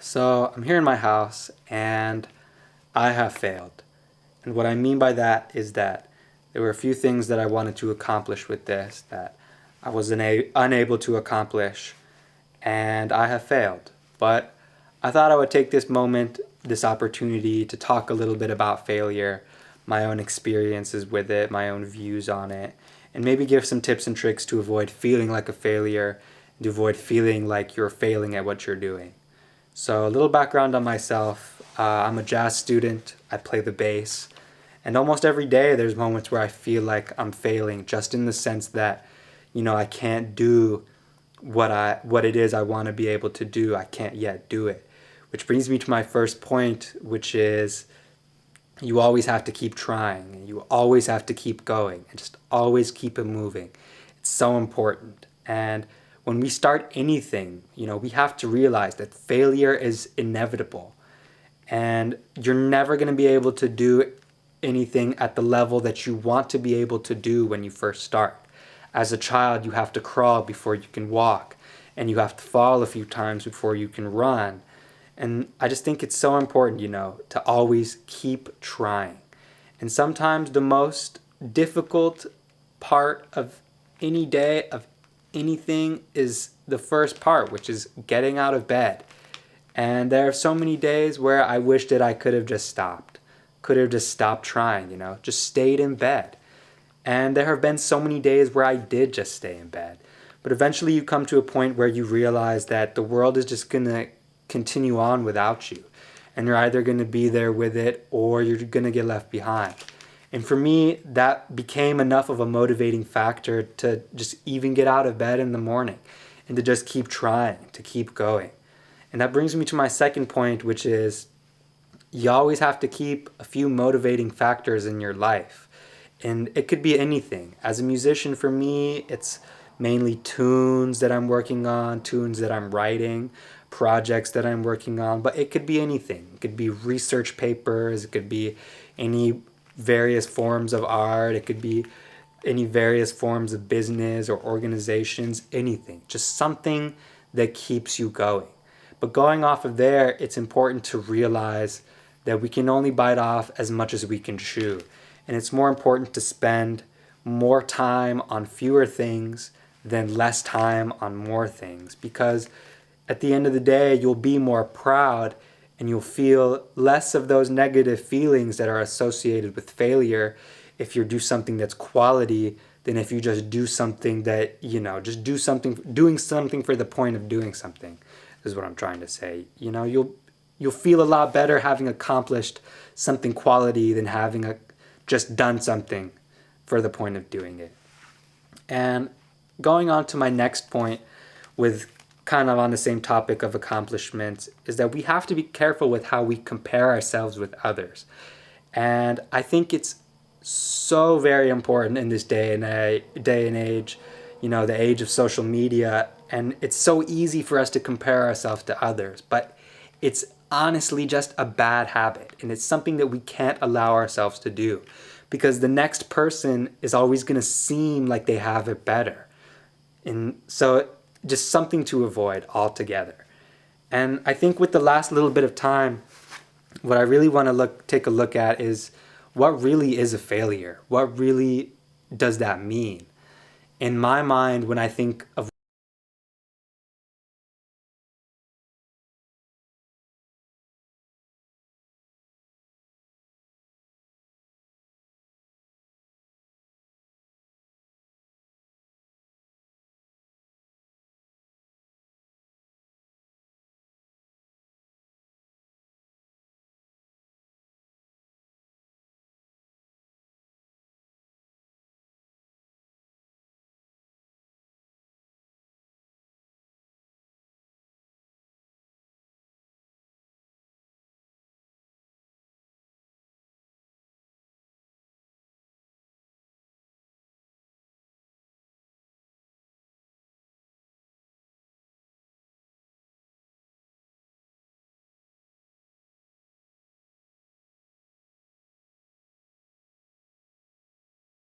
So I'm here in my house and I have failed. And what I mean by that is that there were a few things that I wanted to accomplish with this that I was unable to accomplish, and I have failed. But I thought I would take this moment, this opportunity to talk a little bit about failure, my own experiences with it, my own views on it, and maybe give some tips and tricks to avoid feeling like a failure, to avoid feeling like you're failing at what you're doing. So, a little background on myself. I'm a jazz student, I play the bass, and almost every day there's moments where I feel like I'm failing, just in the sense that, I can't do what it is I want to be able to do. I can't yet do it. Which brings me to my first point, which is you always have to keep trying, and you always have to keep going, and just always keep it moving. It's so important. And when we start anything, we have to realize that failure is inevitable. And you're never going to be able to do anything at the level that you want to be able to do when you first start. As a child, you have to crawl before you can walk, and you have to fall a few times before you can run. And I just think it's so important, to always keep trying. And sometimes the most difficult part of any day, of anything, is the first part, which is getting out of bed. And there are so many days where I wish that I could have just stopped, could have just stopped trying, just stayed in bed. And there have been so many days where I did just stay in bed. But eventually you come to a point where you realize that the world is just going to continue on without you. And you're either going to be there with it or you're going to get left behind. And for me, that became enough of a motivating factor to just even get out of bed in the morning and to just keep trying, to keep going. And that brings me to my second point, which is you always have to keep a few motivating factors in your life. And it could be anything. As a musician, for me, it's mainly tunes that I'm working on, tunes that I'm writing, projects that I'm working on, but it could be anything. It could be research papers, it could be any various forms of art, it could be any various forms of business or organizations, anything. Just something that keeps you going. But going off of there, it's important to realize that we can only bite off as much as we can chew. And it's more important to spend more time on fewer things than less time on more things. Because at the end of the day, you'll be more proud and you'll feel less of those negative feelings that are associated with failure if you do something that's quality than if you just do something that, doing something for the point of doing something, is what I'm trying to say. You'll feel a lot better having accomplished something quality than having just done something for the point of doing it. And going on to my next point, with kind of on the same topic of accomplishments, is that we have to be careful with how we compare ourselves with others. And I think it's so very important in this day and age, the age of social media, and it's so easy for us to compare ourselves to others, but it's honestly just a bad habit, and it's something that we can't allow ourselves to do, because the next person is always going to seem like they have it better. And so just something to avoid altogether. And I think with the last little bit of time, what I really want to take a look at is what really is a failure? What really does that mean? In my mind, when I think of